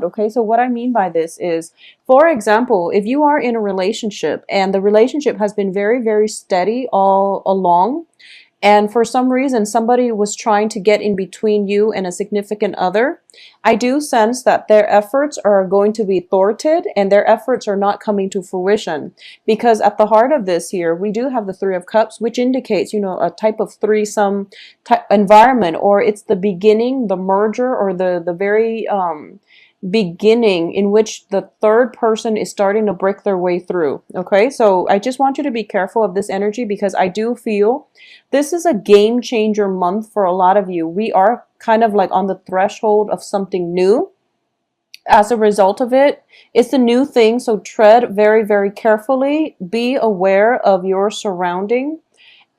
Okay, so what I mean by this is, for example, if you are in a relationship and the relationship has been very, very steady all along, and for some reason somebody was trying to get in between you and a significant other, I do sense that their efforts are going to be thwarted and their efforts are not coming to fruition. Because at the heart of this here, we do have the Three of Cups, which indicates, a type of threesome type environment, or it's the beginning, the merger, or the very beginning in which the third person is starting to break their way through. Okay, so I just want you to be careful of this energy, because I do feel this is a game changer month for a lot of you. We are kind of like on the threshold of something new. As a result of it, it's a new thing, so tread very, very carefully. Be aware of your surrounding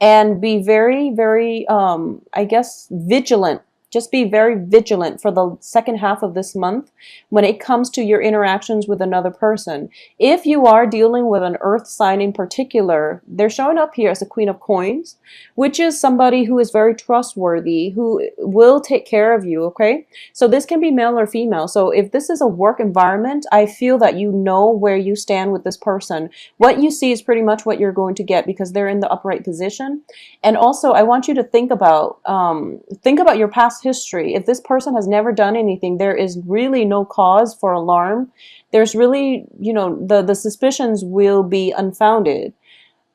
and be very, very, I guess, vigilant. Just be very vigilant for the second half of this month when it comes to your interactions with another person. If you are dealing with an earth sign in particular, they're showing up here as a Queen of Coins, which is somebody who is very trustworthy, who will take care of you, okay? So this can be male or female. So if this is a work environment, I feel that you know where you stand with this person. What you see is pretty much what you're going to get, because they're in the upright position. And also, I want you to think about your past history. If this person has never done anything, there is really no cause for alarm. There's really, the suspicions will be unfounded.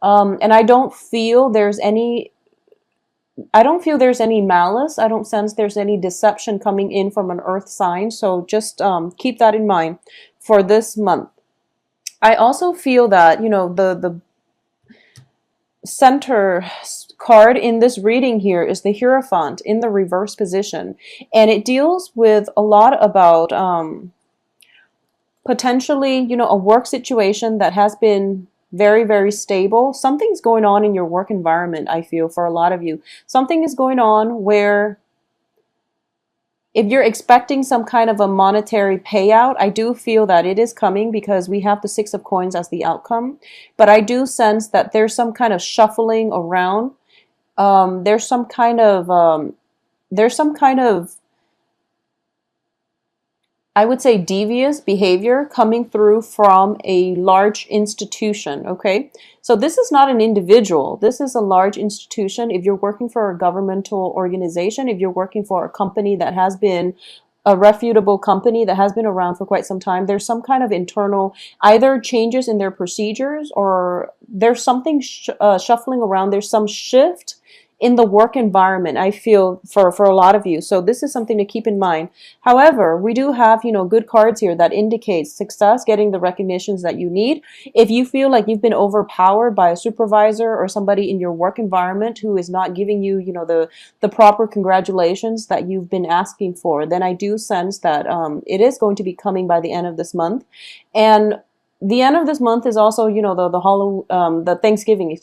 And I don't feel there's any malice. I don't sense there's any deception coming in from an earth sign. So just keep that in mind for this month. I also feel that, the center card in this reading here is the Hierophant in the reverse position. And it deals with a lot about potentially, a work situation that has been very, very stable. Something's going on in your work environment, I feel, for a lot of you. Something is going on where if you're expecting some kind of a monetary payout, I do feel that it is coming, because we have the Six of Coins as the outcome. But I do sense that there's some kind of shuffling around. There's some kind of I would say devious behavior coming through from a large institution, okay? So this is not an individual. This is a large institution. If you're working for a governmental organization, if you're working for a company that has been a reputable company that has been around for quite some time, there's some kind of internal either changes in their procedures, or there's something shuffling around. There's some shift in the work environment, I feel, for a lot of you. So this is something to keep in mind. However, we do have, good cards here that indicate success, getting the recognitions that you need. If you feel like you've been overpowered by a supervisor or somebody in your work environment who is not giving you, the proper congratulations that you've been asking for, then I do sense that it is going to be coming by the end of this month. And the end of this month is also, the Thanksgiving,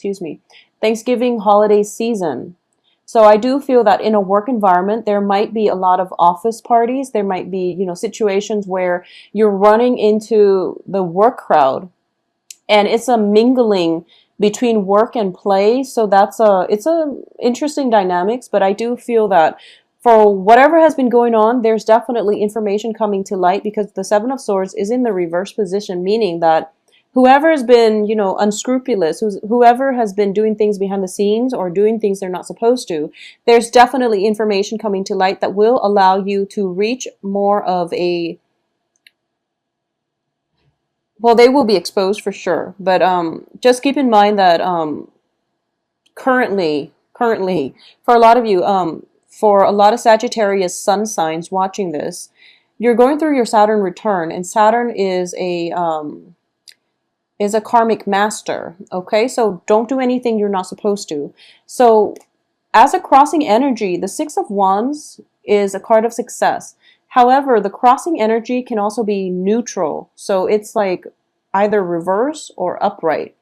Thanksgiving holiday season. So I do feel that in a work environment, there might be a lot of office parties. There might be, situations where you're running into the work crowd, and it's a mingling between work and play. So it's a interesting dynamics, but I do feel that for whatever has been going on, there's definitely information coming to light, because the Seven of Swords is in the reverse position, meaning that whoever has been, unscrupulous, whoever has been doing things behind the scenes or doing things they're not supposed to, there's definitely information coming to light that will allow you to reach more of a, well, they will be exposed for sure. But just keep in mind that currently, for a lot of you, for a lot of Sagittarius sun signs watching this, you're going through your Saturn return, and Saturn is a karmic master, okay? So don't do anything you're not supposed to. So as a crossing energy, the Six of Wands is a card of success. However, the crossing energy can also be neutral. So it's like either reverse or upright.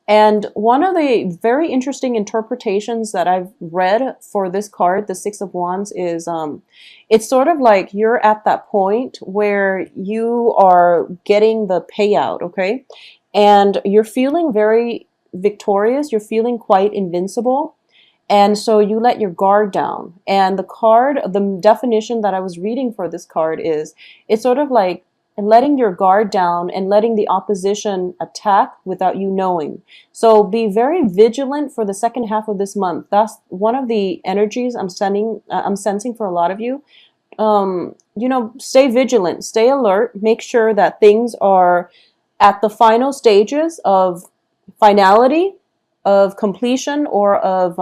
And one of the very interesting interpretations that I've read for this card, the Six of Wands, is it's sort of like you're at that point where you are getting the payout, okay? And you're feeling very victorious. You're feeling quite invincible. And so you let your guard down. And the definition that I was reading for this card is, it's sort of like letting your guard down and letting the opposition attack without you knowing. So be very vigilant for the second half of this month. That's one of the energies I'm sensing for a lot of you. Stay vigilant, stay alert, make sure that things are at the final stages of finality, of completion, or of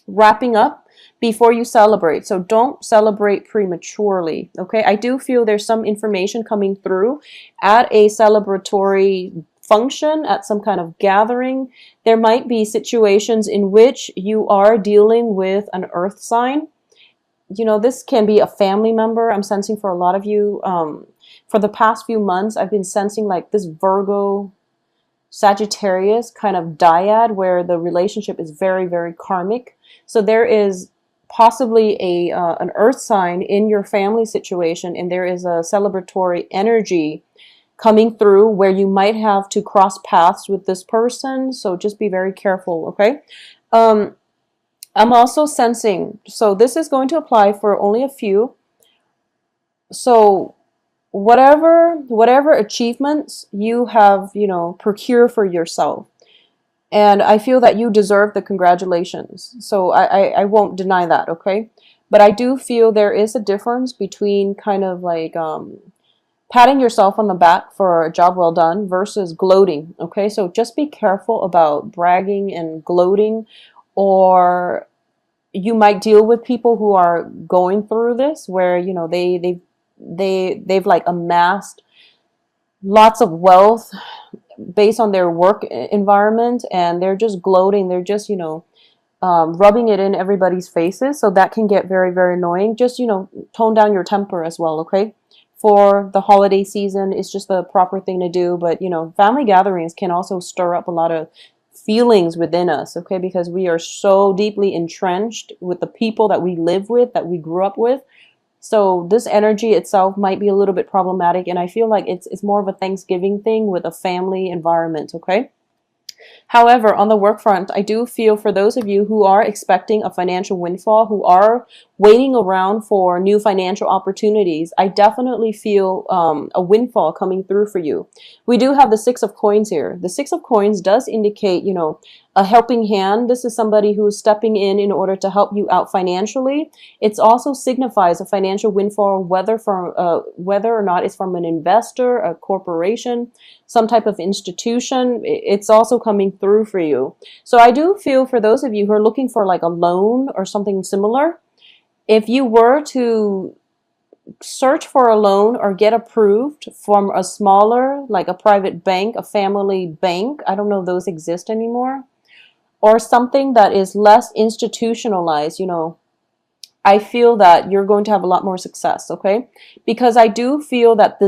wrapping up before you celebrate. So don't celebrate prematurely, okay? I do feel there's some information coming through at a celebratory function, at some kind of gathering. There might be situations in which you are dealing with an earth sign. This can be a family member. I'm sensing for a lot of you, for the past few months, I've been sensing like this Virgo Sagittarius kind of dyad where the relationship is very, very karmic. So there is possibly an earth sign in your family situation, and there is a celebratory energy coming through where you might have to cross paths with this person. So just be very careful, okay? I'm also sensing, so this is going to apply for only a few. So whatever achievements you have, procure for yourself. And I feel that you deserve the congratulations. So I won't deny that, okay? But I do feel there is a difference between kind of like patting yourself on the back for a job well done versus gloating, okay? So just be careful about bragging and gloating, or you might deal with people who are going through this where, they've like amassed lots of wealth based on their work environment, and they're just gloating. They're just, rubbing it in everybody's faces. So that can get very, very annoying. Just, tone down your temper as well, okay? For the holiday season, it's just the proper thing to do. But, family gatherings can also stir up a lot of feelings within us, okay? Because we are so deeply entrenched with the people that we live with, that we grew up with. So this energy itself might be a little bit problematic, and I feel like it's more of a Thanksgiving thing with a family environment, okay? However, on the work front, I do feel for those of you who are expecting a financial windfall, who are waiting around for new financial opportunities, I definitely feel a windfall coming through for you. We do have the Six of Coins here. The Six of Coins does indicate, a helping hand. This is somebody who is stepping in order to help you out financially. It also signifies a financial windfall, whether or not it's from an investor, a corporation, some type of institution. It's also coming through for you. So I do feel for those of you who are looking for like a loan or something similar, if you were to search for a loan or get approved from a smaller, like a private bank, a family bank, I don't know if those exist anymore, or something that is less institutionalized, I feel that you're going to have a lot more success, okay? Because I do feel that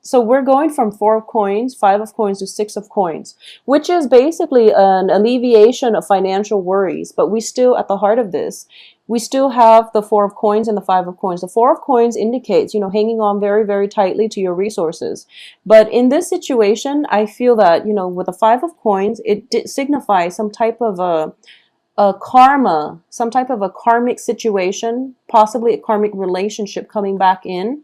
so we're going from 4 of Coins, 5 of Coins to 6 of Coins, which is basically an alleviation of financial worries. But we still, at the heart of this, we still have the 4 of Coins and the 5 of Coins. The 4 of Coins indicates, hanging on very, very tightly to your resources. But in this situation, I feel that, with the 5 of Coins, it signifies some type of a karma, some type of a karmic situation, possibly a karmic relationship coming back in.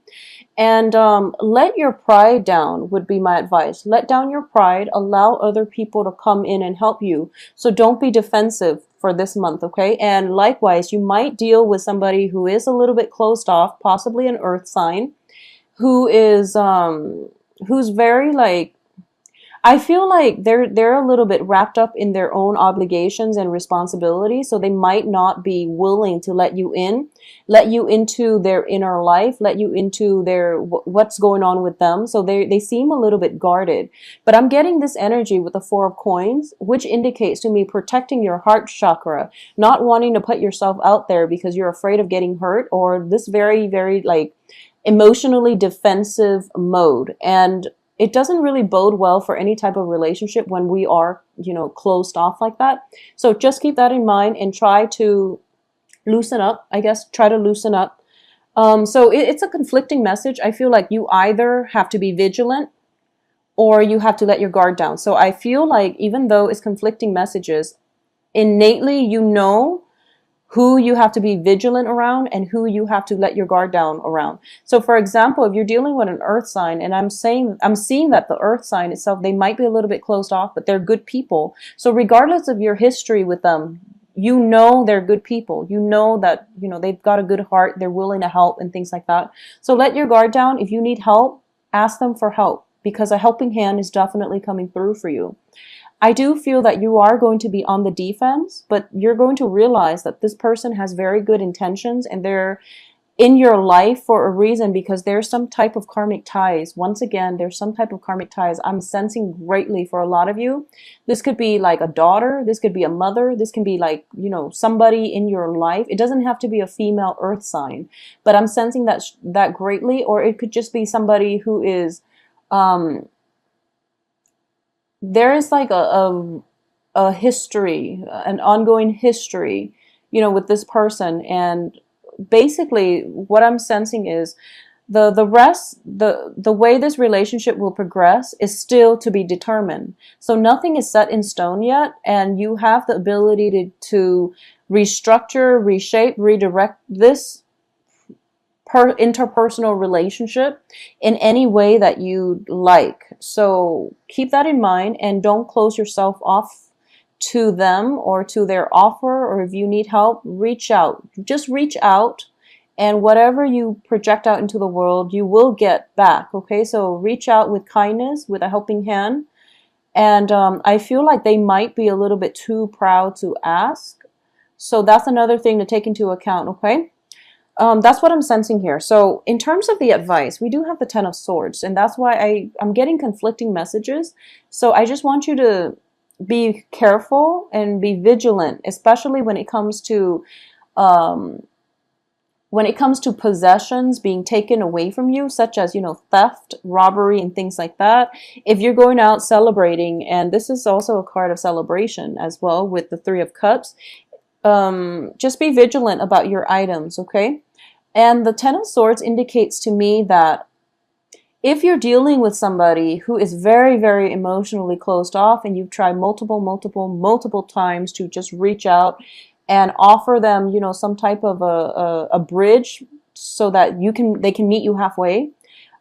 And let your pride down would be my advice. Let down your pride. Allow other people to come in and help you. So don't be defensive for this month, okay? And likewise, you might deal with somebody who is a little bit closed off, possibly an earth sign, who's very like, I feel like they're a little bit wrapped up in their own obligations and responsibilities, so they might not be willing to let you into their inner life, let you into what's going on with them. So they seem a little bit guarded. But I'm getting this energy with the 4 of Coins, which indicates to me protecting your heart chakra, not wanting to put yourself out there because you're afraid of getting hurt, or this very, very like emotionally defensive mode. And it doesn't really bode well for any type of relationship when we are, closed off like that. So just keep that in mind and try to loosen up, I guess, try to loosen up. So it's a conflicting message. I feel like you either have to be vigilant or you have to let your guard down. So I feel like even though it's conflicting messages, innately you know who you have to be vigilant around and who you have to let your guard down around. So for example, if you're dealing with an earth sign, and I'm seeing that the earth sign itself, they might be a little bit closed off, but they're good people. So regardless of your history with them, you know they're good people. You know that, you know, they've got a good heart, they're willing to help and things like that. So let your guard down. If you need help, ask them for help, because a helping hand is definitely coming through for you. I do feel that you are going to be on the defense, but you're going to realize that this person has very good intentions and they're in your life for a reason, because there's some type of karmic ties. Once again, there's some type of karmic ties I'm sensing greatly for a lot of you. This could be like a daughter, this could be a mother, this can be like, you know, somebody in your life. It doesn't have to be a female earth sign, but I'm sensing that greatly. Or it could just be somebody who is there is like a history, an ongoing history, you know, with this person. And basically what I'm sensing is the way this relationship will progress is still to be determined. So nothing is set in stone yet, and you have the ability to restructure, reshape, redirect this interpersonal relationship in any way that you like. So keep that in mind and don't close yourself off to them or to their offer. Or if you need help, reach out. Just reach out, and whatever you project out into the world, you will get back. Okay, so reach out with kindness, with a helping hand. And I feel like they might be a little bit too proud to ask. So that's another thing to take into account, okay? That's what I'm sensing here. So in terms of the advice, we do have the Ten of Swords, and that's why I'm getting conflicting messages. So I just want you to be careful and be vigilant, especially when it comes to possessions being taken away from you, such as, you know, theft, robbery, and things like that. If you're going out celebrating, and this is also a card of celebration as well with the Three of Cups, just be vigilant about your items, okay? And the Ten of Swords indicates to me that if you're dealing with somebody who is very, very emotionally closed off, and you've tried multiple times to just reach out and offer them, you know, some type of a bridge so that they can meet you halfway,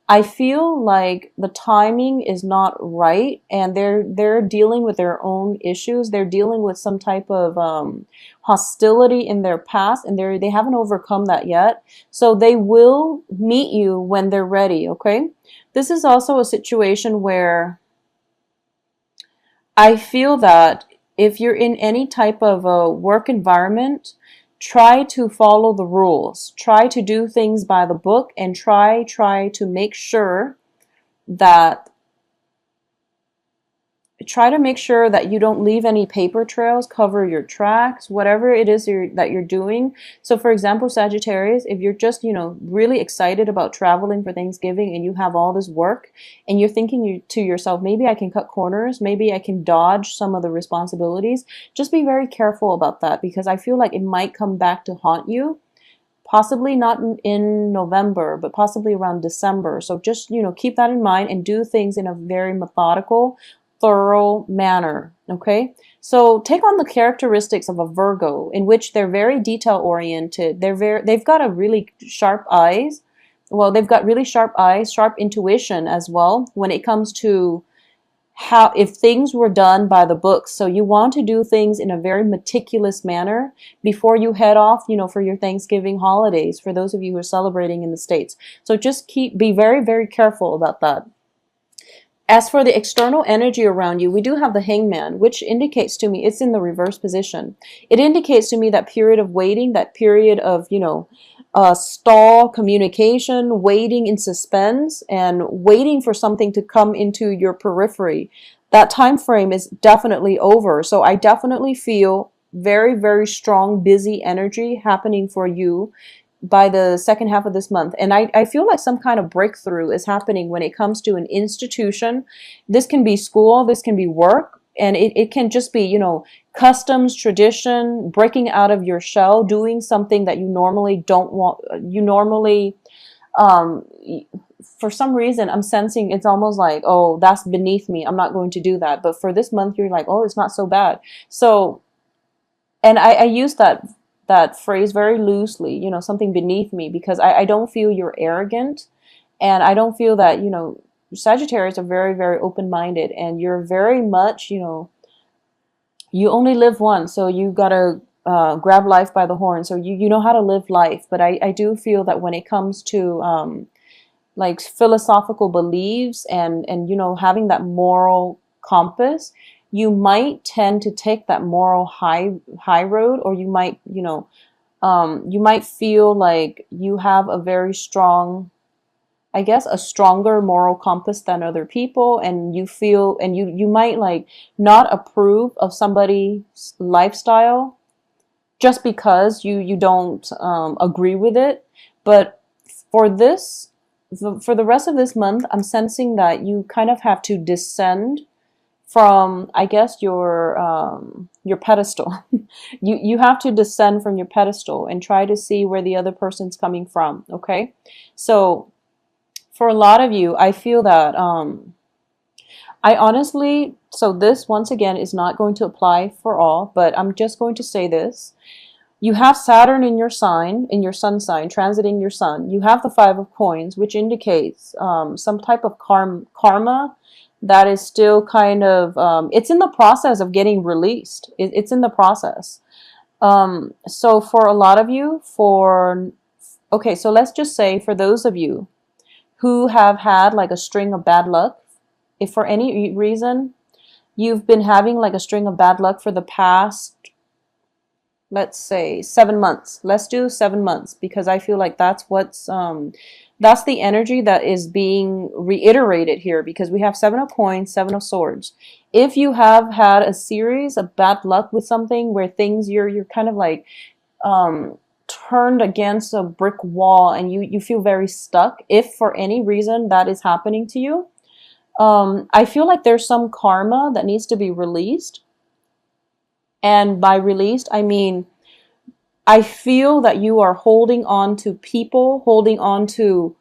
I feel like the timing is not right, and they're dealing with their own issues. They're dealing with some type of hostility in their past, and they haven't overcome that yet. So they will meet you when they're ready, okay? This is also a situation where I feel that if you're in any type of a work environment, try to follow the rules. Try to do things by the book, and try to make sure that you don't leave any paper trails, cover your tracks, whatever it is that you're doing. So for example, Sagittarius, if you're just, you know, really excited about traveling for Thanksgiving and you have all this work and you're thinking to yourself, maybe I can cut corners, maybe I can dodge some of the responsibilities, just be very careful about that, because I feel like it might come back to haunt you. Possibly not in November, but possibly around December. So just, you know, keep that in mind and do things in a very methodical, thorough manner, okay? So take on the characteristics of a Virgo, in which they're very detail oriented. They've got a really sharp eyes. Well, they've got really sharp eyes, sharp intuition as well when it comes to how, if things were done by the books. So you want to do things in a very meticulous manner before you head off, you know, for your Thanksgiving holidays, for those of you who are celebrating in the States. So just be very, very careful about that. As for the external energy around you, we do have the Hangman, which indicates to me, it's in the reverse position. It indicates to me that period of waiting, that period of, you know, stall communication, waiting in suspense, and waiting for something to come into your periphery. That time frame is definitely over. So I definitely feel very, very strong, busy energy happening for you by the second half of this month. And I feel like some kind of breakthrough is happening when it comes to an institution. This can be school, this can be work, and it can just be, you know, customs, tradition, breaking out of your shell, doing something that you normally don't want. You normally, for some reason, I'm sensing it's almost like, oh, that's beneath me, I'm not going to do that. But for this month, you're like, oh, it's not so bad. So and I use that phrase very loosely, you know, something beneath me, because I don't feel you're arrogant, and I don't feel that, you know, Sagittarius are very, very open-minded, and you're very much, you know, you only live once, so you gotta grab life by the horn. So you know how to live life. But I do feel that when it comes to like philosophical beliefs and you know, having that moral compass, you might tend to take that moral high road, or you might, you know, you might feel like you have a very strong, I guess, a stronger moral compass than other people, and you feel, and you might like not approve of somebody's lifestyle just because you don't agree with it. But for this, for the rest of this month, I'm sensing that you kind of have to descend from, I guess, your pedestal. You have to descend from your pedestal and try to see where the other person's coming from. Okay, so for a lot of you, I feel that I honestly, so this once again is not going to apply for all, but I'm just going to say this. You have Saturn in your sign, in your sun sign, transiting your sun. You have the Five of Coins, which indicates some type of karma that is still kind of, it's in the process of getting released. It's in the process. So for a lot of you, okay, so let's just say for those of you who have had like a string of bad luck, if for any reason you've been having like a string of bad luck for the past, let's say 7 months. Let's do 7 months, because I feel like that's the energy that is being reiterated here, because we have Seven of Coins, Seven of Swords. If you have had a series of bad luck with something where things you're kind of like turned against a brick wall, and you feel very stuck, if for any reason that is happening to you, I feel like there's some karma that needs to be released. And by released, I mean, I feel that you are holding on to people, holding on to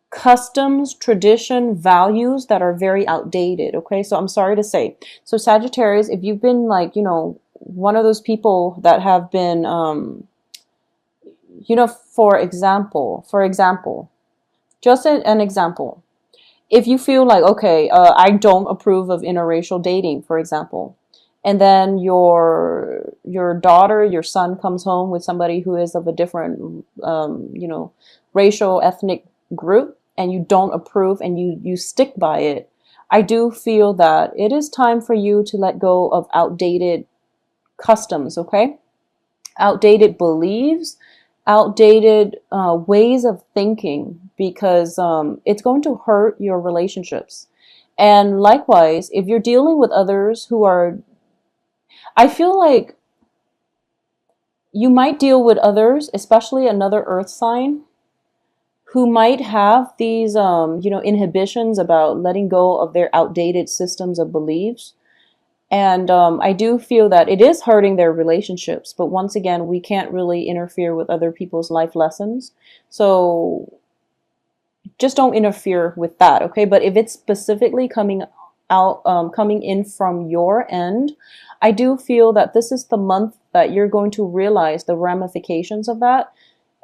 customs, tradition, values that are very outdated. Okay, so I'm sorry to say. So Sagittarius, if you've been like, you know, one of those people that have been, you know, for example, just an example. If you feel like, okay, I don't approve of interracial dating, for example, and then your daughter, your son comes home with somebody who is of a different, you know, racial, ethnic group, and you don't approve and you stick by it, I do feel that it is time for you to let go of outdated customs, okay? Outdated beliefs, outdated ways of thinking, because it's going to hurt your relationships. And likewise, if you're dealing with others who are, I feel like you might deal with others, especially another earth sign, who might have these, you know, inhibitions about letting go of their outdated systems of beliefs. And I do feel that it is hurting their relationships. But once again, we can't really interfere with other people's life lessons. So just don't interfere with that, okay? But if it's specifically coming out, coming in from your end, I do feel that this is the month that you're going to realize the ramifications of that.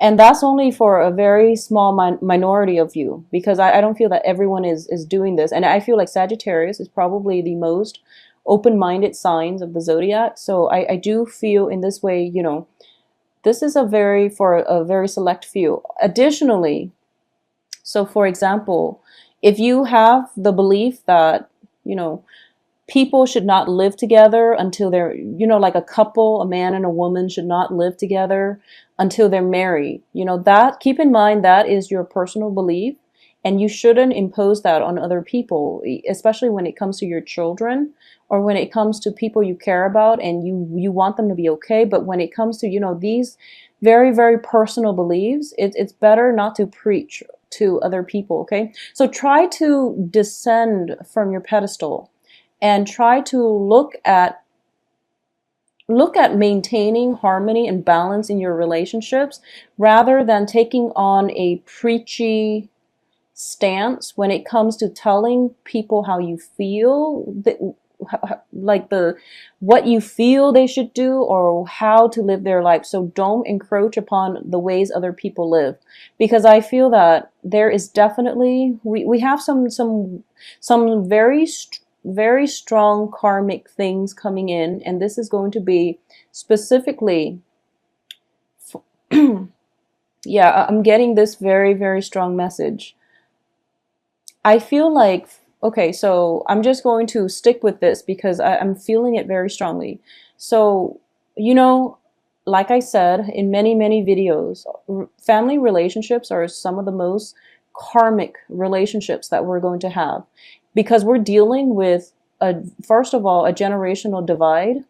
And that's only for a very small minority of you, because I don't feel that everyone is doing this. And I feel like Sagittarius is probably the most open-minded signs of the zodiac. So I do feel in this way, you know, this is for a very select few. Additionally, so for example, if you have the belief that, you know, people should not live together until they're, you know, like a couple, a man and a woman should not live together until they're married. You know, that, keep in mind, that is your personal belief, and you shouldn't impose that on other people, especially when it comes to your children, or when it comes to people you care about and you want them to be okay. But when it comes to, you know, these very, very personal beliefs, it's better not to preach to other people, okay? So try to descend from your pedestal and try to look at maintaining harmony and balance in your relationships, rather than taking on a preachy stance when it comes to telling people how you feel. like the what you feel they should do or how to live their life. So don't encroach upon the ways other people live, because I feel that there is definitely we have some very strong karmic things coming in, and this is going to be specifically yeah, I'm getting this very strong message. I feel like, okay, so I'm just going to stick with this because I'm feeling it very strongly. So, you know, like I said in many videos, family relationships are some of the most karmic relationships that we're going to have, because we're dealing with first of all, a generational divide.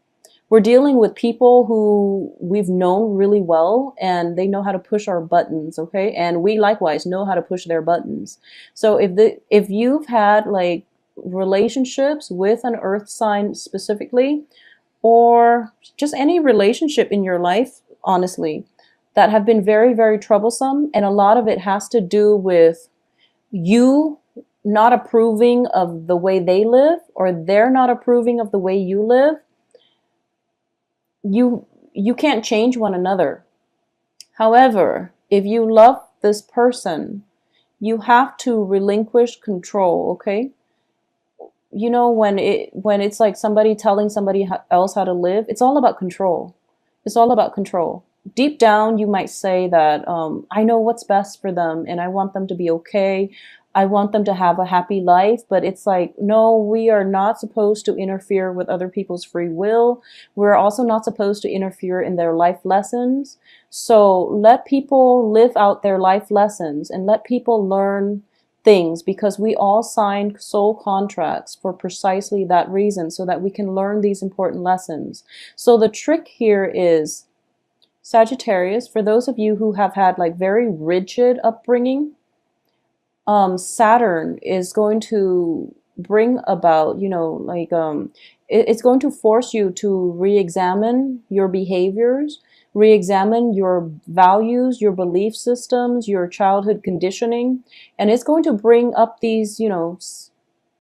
We're dealing with people who we've known really well and they know how to push our buttons, okay? And we likewise know how to push their buttons. So if you've had like relationships with an earth sign specifically, or just any relationship in your life, honestly, that have been very troublesome, and a lot of it has to do with you not approving of the way they live, or they're not approving of the way you live, you can't change one another. However, if you love this person, you have to relinquish control, okay? You know, when it's like somebody telling somebody else how to live, it's all about control. It's all about control. Deep down, you might say that I know what's best for them and I want them to be okay. I want them to have a happy life, but it's like, no, we are not supposed to interfere with other people's free will. We're also not supposed to interfere in their life lessons. So let people live out their life lessons and let people learn things, because we all signed soul contracts for precisely that reason, so that we can learn these important lessons. So the trick here is, Sagittarius, for those of you who have had like very rigid upbringing, Saturn is going to bring about, you know, like it's going to force you to re-examine your behaviors, re-examine your values, your belief systems, your childhood conditioning, and it's going to bring up these, you know,